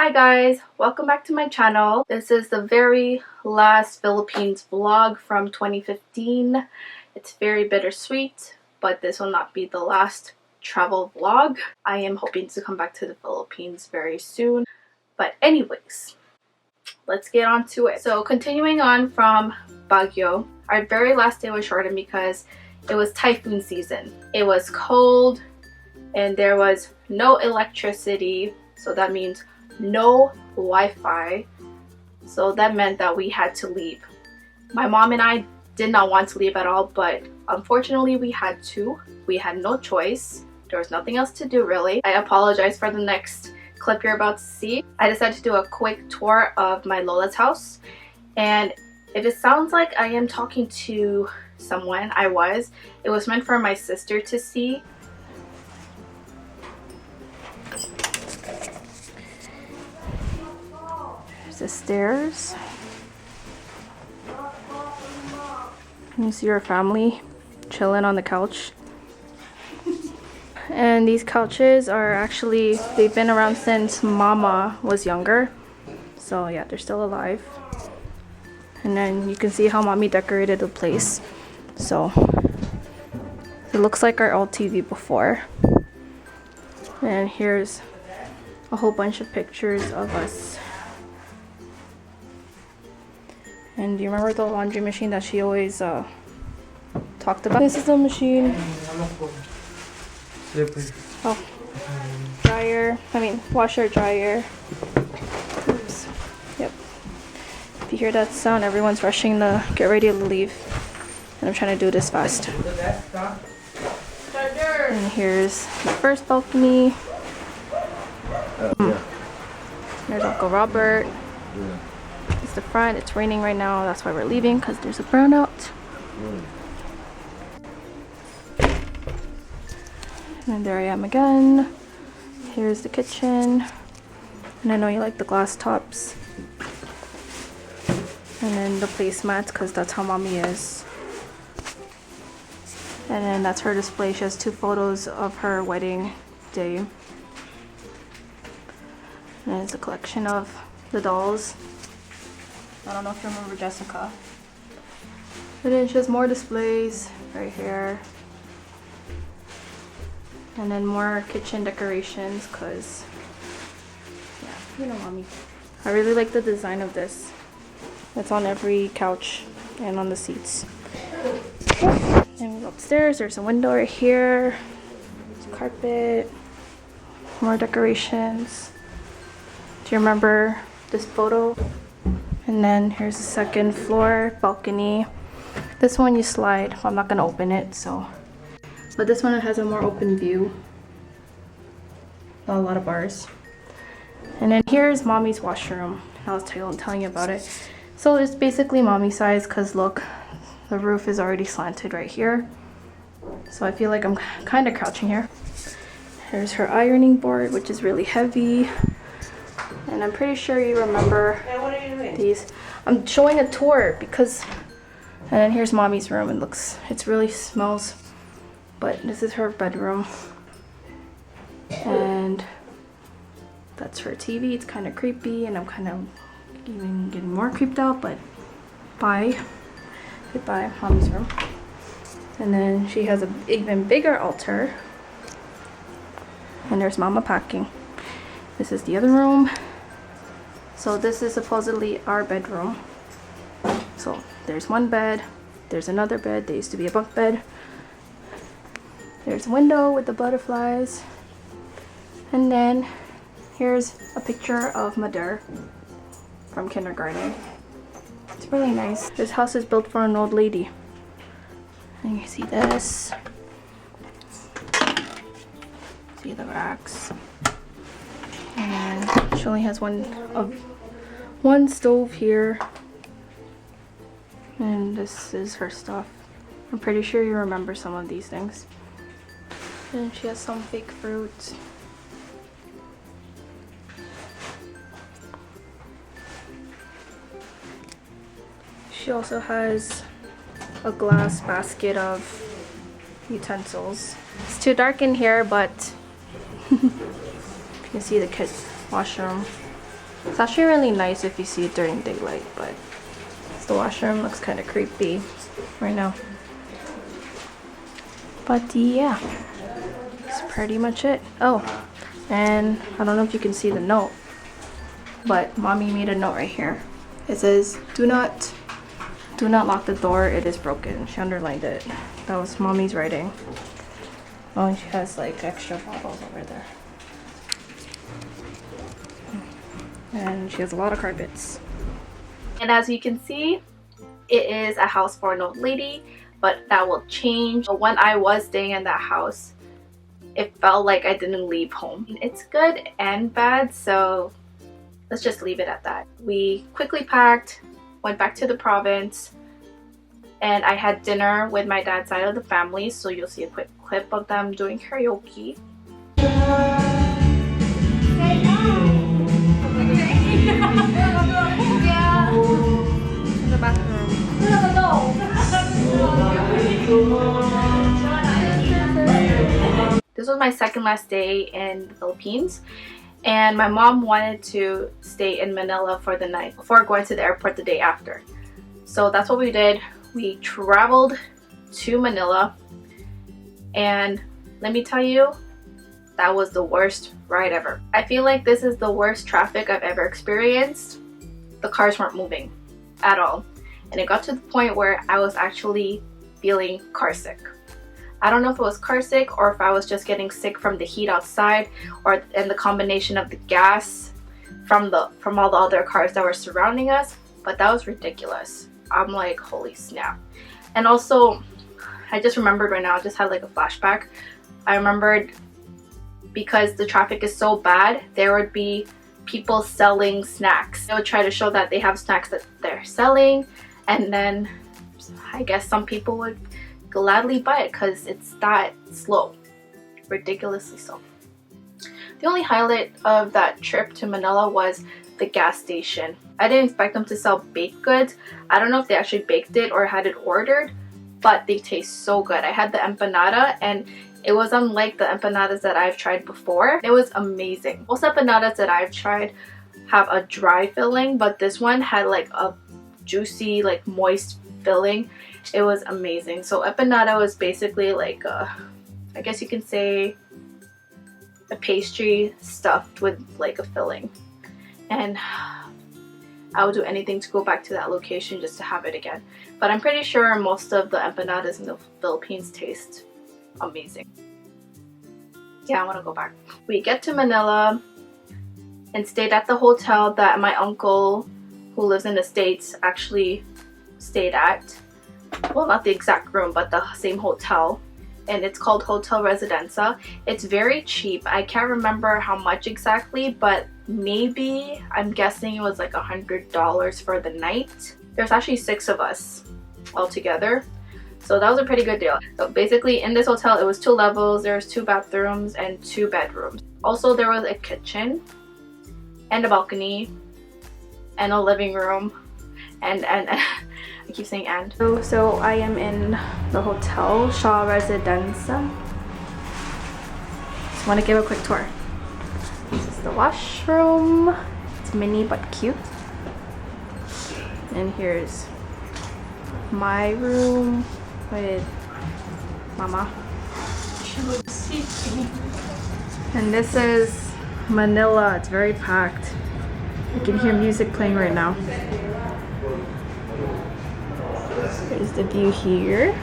Hi guys, welcome back to my channel. This is the very last Philippines vlog from 2015. It's very bittersweet, but this will not be the last travel vlog. I am hoping to come back to the Philippines very soon. But anyways, let's get on to it. So continuing on from Baguio, our very last day was shortened because it was typhoon season. It was cold and there was no electricity, so that means no Wi-Fi, so that meant that we had to leave. My mom and I did not want to leave at all, but unfortunately we had to. We had no choice. There was nothing else to do really. I apologize for the next clip you're about to see. I decided to do a quick tour of my Lola's house, and if it sounds like I am talking to someone, it was meant for my sister to see. The stairs. You see our family chilling on the couch. And these couches are actually, they've been around since Mama was younger. So yeah, they're still alive. And then you can see how Mommy decorated the place. So it looks like our old TV before. And here's a whole bunch of pictures of us. And do you remember the laundry machine that she always talked about? This is the machine. Oh, washer, dryer. Oops. Yep. If you hear that sound, everyone's rushing to get ready to leave. And I'm trying to do this fast. And here's the first balcony. There's Uncle Robert. It's the front. It's raining right now. That's why we're leaving, because there's a brownout. And there I am again. Here's the kitchen. And I know you like the glass tops. And then the placemats, because that's how Mommy is. And then that's her display. She has 2 photos of her wedding day. And it's a collection of the dolls. I don't know if you remember Jessica. And then she has more displays right here. And then more kitchen decorations, because, yeah, you know Mommy. I really like the design of this. It's on every couch and on the seats. And we go upstairs. There's a window right here. There's a carpet. More decorations. Do you remember this photo? And then here's the second floor balcony. This one you slide. I'm not gonna open it, so. But this one has a more open view. Not a lot of bars. And then here's Mommy's washroom. I was telling you about it. So it's basically Mommy size, because look, the roof is already slanted right here. So I feel like I'm kind of crouching here. Here's her ironing board, which is really heavy. And I'm pretty sure you remember these. I'm showing a tour because, and then here's Mommy's room. It really smells, but this is her bedroom. And that's her TV. It's kind of creepy, and I'm kind of even getting more creeped out, but bye. Goodbye, Mommy's room. And then she has an even bigger altar. And there's Mama packing. This is the other room. So this is supposedly our bedroom. So there's one bed, there's another bed. There used to be a bunk bed. There's a window with the butterflies. And then here's a picture of Mother from kindergarten. It's really nice. This house is built for an old lady. And you see this. See the racks. And she only has one stove here. And this is her stuff. I'm pretty sure you remember some of these things. And she has some fake fruit. She also has a glass basket of utensils. It's too dark in here, but you can see the kids' washroom. It's actually really nice if you see it during daylight, but the washroom looks kind of creepy right now. But yeah, that's pretty much it. Oh, and I don't know if you can see the note, but mommy made a note right here. It says, do not lock the door, it is broken. She underlined it. That was mommy's writing. Oh, and she has like extra bottles over there. And she has a lot of carpets. And as you can see, it is a house for an old lady, but that will change. When I was staying in that house, it felt like I didn't leave home. It's good and bad, so let's just leave it at that. We quickly packed, went back to the province, and I had dinner with my dad's side of the family, so you'll see a quick clip of them doing karaoke. In the bathroom. This was my second last day in the Philippines, and my mom wanted to stay in Manila for the night before going to the airport the day after. So that's what we did. We traveled to Manila, and let me tell you, that was the worst ride ever. I feel like this is the worst traffic I've ever experienced. The cars weren't moving at all, and it got to the point where I was actually feeling car sick. I don't know if it was car sick or if I was just getting sick from the heat outside, and the combination of the gas from all the other cars that were surrounding us, but that was ridiculous. I'm like, holy snap. And also, I just remembered right now, I just had like a flashback. I remembered, because the traffic is so bad, there would be people selling snacks. They would try to show that they have snacks that they're selling, and then I guess some people would gladly buy it because it's that slow, ridiculously so. The only highlight of that trip to Manila was the gas station. I didn't expect them to sell baked goods. I don't know if they actually baked it or had it ordered, but they taste so good. I had the empanada, and it was unlike the empanadas that I've tried before. It was amazing. Most empanadas that I've tried have a dry filling, but this one had like a juicy, like moist filling. It was amazing. So empanada was basically like I guess you can say a pastry stuffed with like a filling. And I would do anything to go back to that location just to have it again. But I'm pretty sure most of the empanadas in the Philippines taste amazing. Yeah, I want to go back. We get to Manila and stayed at the hotel that my uncle, who lives in the States, actually stayed at. Well, not the exact room, but the same hotel. And it's called Hotel Residencia. It's very cheap. I can't remember how much exactly, but maybe, I'm guessing it was like $100 for the night. There's actually 6 of us all together, so that was a pretty good deal. So basically in this hotel, it was 2 levels. There's 2 bathrooms and 2 bedrooms. Also, there was a kitchen and a balcony and a living room, and I keep saying and. So I am in the hotel, Shaw Residencia. Just want to give a quick tour. This is the washroom. It's mini but cute. And here's my room with Mama. And this is Manila. It's very packed. You can hear music playing right now. There's the view here.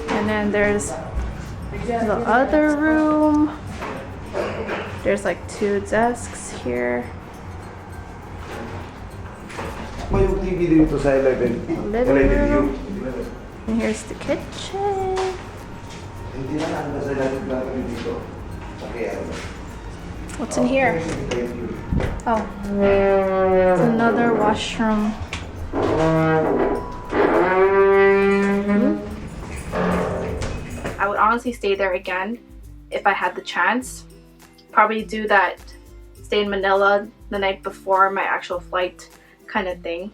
And then there's the other room. There's like 2 desks here. Living room. And here's the kitchen. What's in here? Oh, it's another washroom. I would honestly stay there again if I had the chance. Probably do that, stay in Manila the night before my actual flight kind of thing.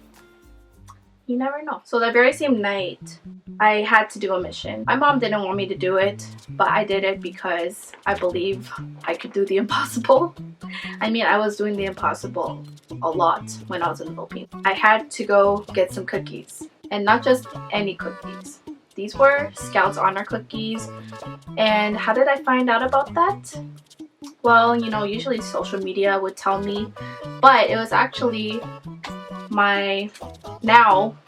You never know. So that very same night, I had to do a mission. My mom didn't want me to do it, but I did it because I believe I could do the impossible. I mean, I was doing the impossible a lot when I was in the Philippines. I had to go get some cookies, and not just any cookies. These were Scouts Honor cookies. And how did I find out about that? Well, you know, usually social media would tell me, but it was actually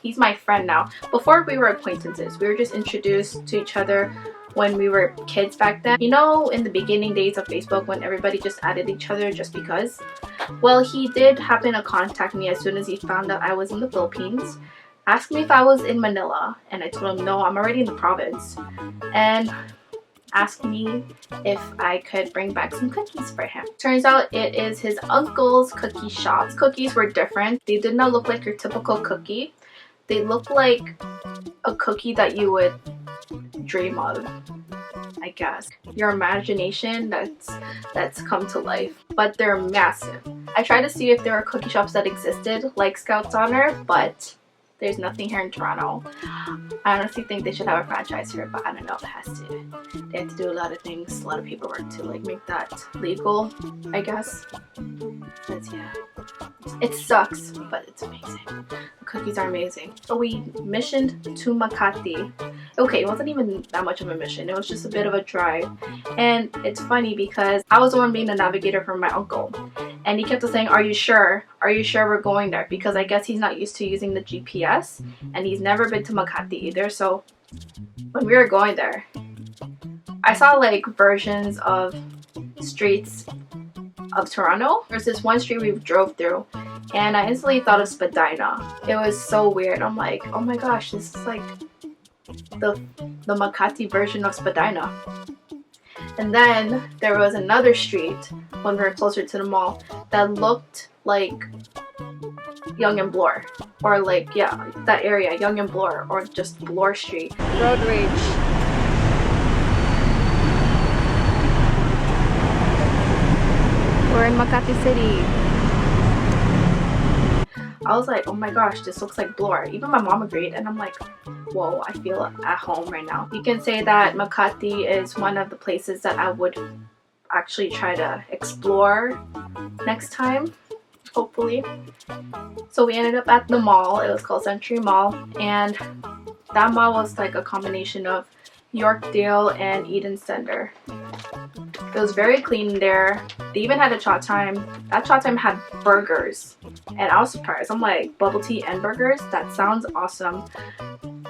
he's my friend now. Before we were acquaintances, we were just introduced to each other when we were kids back then. You know, in the beginning days of Facebook when everybody just added each other just because? Well, he did happen to contact me as soon as he found out I was in the Philippines, asked me if I was in Manila, and I told him no, I'm already in the province, and asked me if I could bring back some cookies for him. Turns out it is his uncle's cookie shop. His cookies were different. They did not look like your typical cookie. They looked like a cookie that you would dream of, I guess. Your imagination that's come to life. But they're massive. I tried to see if there were cookie shops that existed like Scouts Honor, but there's nothing here in Toronto. I honestly think they should have a franchise here, but I don't know if it has to. They have to do a lot of things, a lot of paperwork to like make that legal, I guess. But yeah, it sucks, but it's amazing. The cookies are amazing. So we missioned to Makati. Okay, it wasn't even that much of a mission. It was just a bit of a drive. And it's funny because I was the one being the navigator for my uncle. And he kept on saying, are you sure? Are you sure we're going there? Because I guess he's not used to using the GPS. And he's never been to Makati either. So when we were going there, I saw like versions of streets of Toronto. There's this one street we drove through. And I instantly thought of Spadina. It was so weird. I'm like, oh my gosh, this is like the Makati version of Spadina. And then there was another street when we were closer to the mall that looked like Yonge and Bloor, or like, yeah, that area, Yonge and Bloor, or just Bloor Street. Road rage. We're in Makati City. I was like, oh my gosh, this looks like Bloor. Even my mom agreed, and I'm like, whoa, I feel at home right now. You can say that Makati is one of the places that I would actually try to explore next time, hopefully. So we ended up at the mall. It was called Century Mall, and that mall was like a combination of Yorkdale and Eden Center. It was very clean there. They even had a Chat Time. That Chat Time had burgers, and I was surprised. I'm like, bubble tea and burgers? That sounds awesome.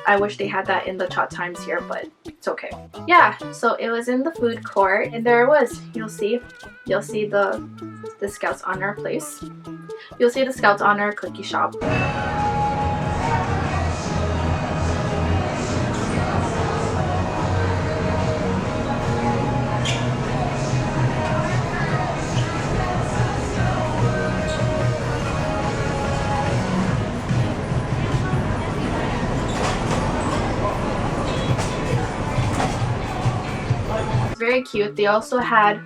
I wish they had that in the Chat Times here, but it's okay. Yeah, so it was in the food court, and there it was. You'll see the Scouts Honor place. You'll see the Scouts Honor cookie shop. Very cute. They also had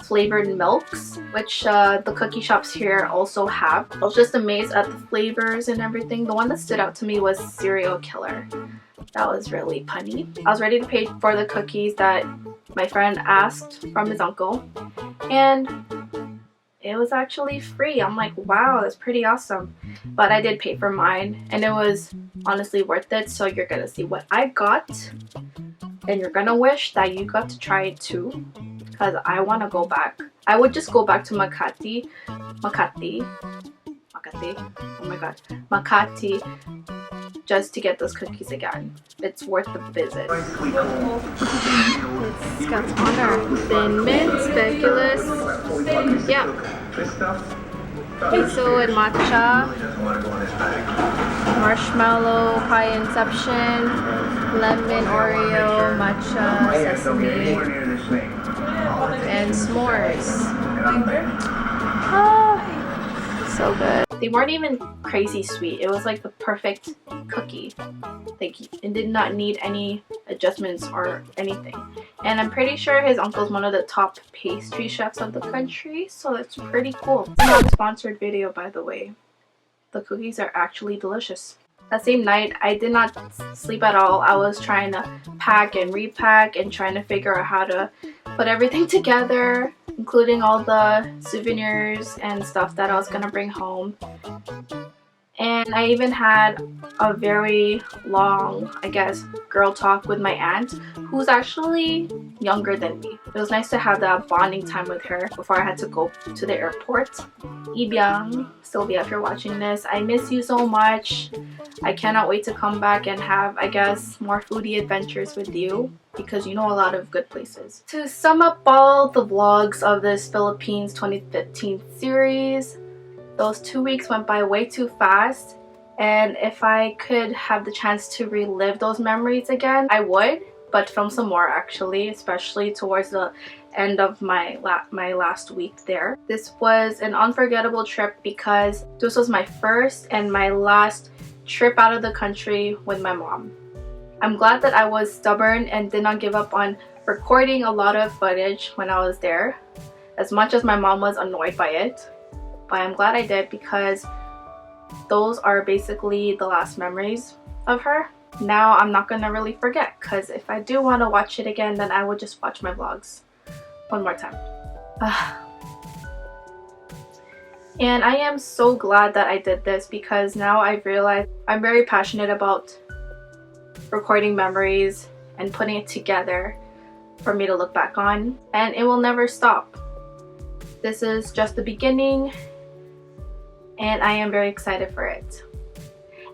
flavored milks, which the cookie shops here also have. I was just amazed at the flavors and everything. The one that stood out to me was Serial Killer. That was really punny. I was ready to pay for the cookies that my friend asked from his uncle, and it was actually free. I'm like, wow, that's pretty awesome. But I did pay for mine, and it was honestly worth it. So you're gonna see what I got, and you're gonna wish that you got to try it too, because I want to go back. I would just go back to Makati, oh my god, Makati, just to get those cookies again. It's worth the visit. It's Scouts Honor. Thin Mint, Speculous, yeah. Miso and matcha, marshmallow, pie inception, lemon Oreo, matcha, sesame, and s'mores. Ah, so good. They weren't even crazy sweet. It was like the perfect cookie. Like, it did not need any adjustments or anything. And I'm pretty sure his uncle's one of the top pastry chefs of the country, so that's pretty cool. It's not a sponsored video, by the way. The cookies are actually delicious. That same night, I did not sleep at all. I was trying to pack and repack and trying to figure out how to put everything together, including all the souvenirs and stuff that I was gonna bring home. And I even had a very long, I guess, girl talk with my aunt, who's actually younger than me. It was nice to have that bonding time with her before I had to go to the airport. Ibiang, Sylvia, if you're watching this, I miss you so much. I cannot wait to come back and have, I guess, more foodie adventures with you, because you know a lot of good places. To sum up all the vlogs of this Philippines 2015 series, those 2 weeks went by way too fast, and if I could have the chance to relive those memories again, I would, but film some more actually, especially towards the end of my last week there. This was an unforgettable trip because this was my first and my last trip out of the country with my mom. I'm glad that I was stubborn and did not give up on recording a lot of footage when I was there, as much as my mom was annoyed by it. But I'm glad I did, because those are basically the last memories of her. Now I'm not gonna really forget, because if I do want to watch it again, then I would just watch my vlogs one more time. And I am so glad that I did this, because now I've realized I'm very passionate about recording memories and putting it together for me to look back on, and it will never stop. This is just the beginning, and I am very excited for it.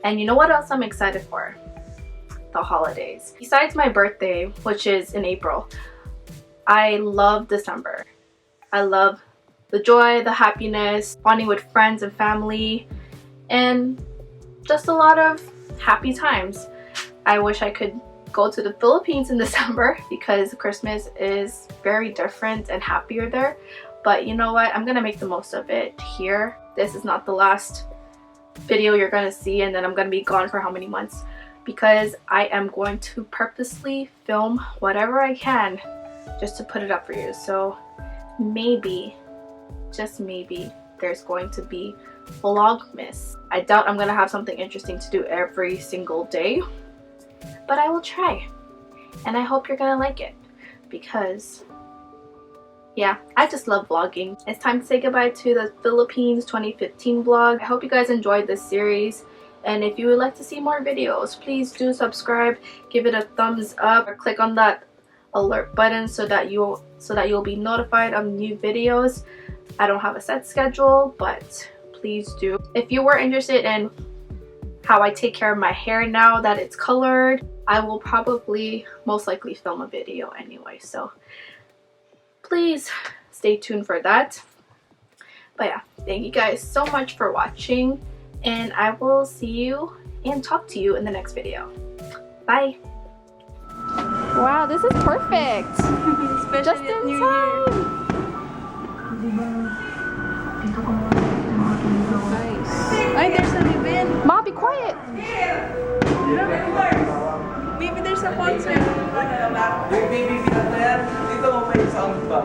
And you know what else I'm excited for? The holidays. Besides my birthday, which is in April, I love December. I love the joy, the happiness, bonding with friends and family, and just a lot of happy times. I wish I could go to the Philippines in December, because Christmas is very different and happier there. But you know what? I'm gonna make the most of it here. This is not the last video you're gonna see, and then I'm gonna be gone for how many months, because I am going to purposely film whatever I can just to put it up for you. So maybe, just maybe, there's going to be Vlogmas. I doubt I'm gonna have something interesting to do every single day, but I will try. And I hope you're gonna like it, because yeah, I just love vlogging. It's time to say goodbye to the Philippines 2015 vlog. I hope you guys enjoyed this series, and if you would like to see more videos, please do subscribe, give it a thumbs up, or click on that alert button so that you'll be notified of new videos. I don't have a set schedule, but please do. If you were interested in how I take care of my hair now that it's colored, I will probably most likely film a video anyway, so please stay tuned for that. But yeah, thank you guys so much for watching, and I will see you and talk to you in the next video. Bye. Wow, this is perfect. Especially Just at in New time. Nice. Ay, there's an event. Ma, be quiet. Maybe there's a concert. Yung baby na yan, dito mo may sound ba?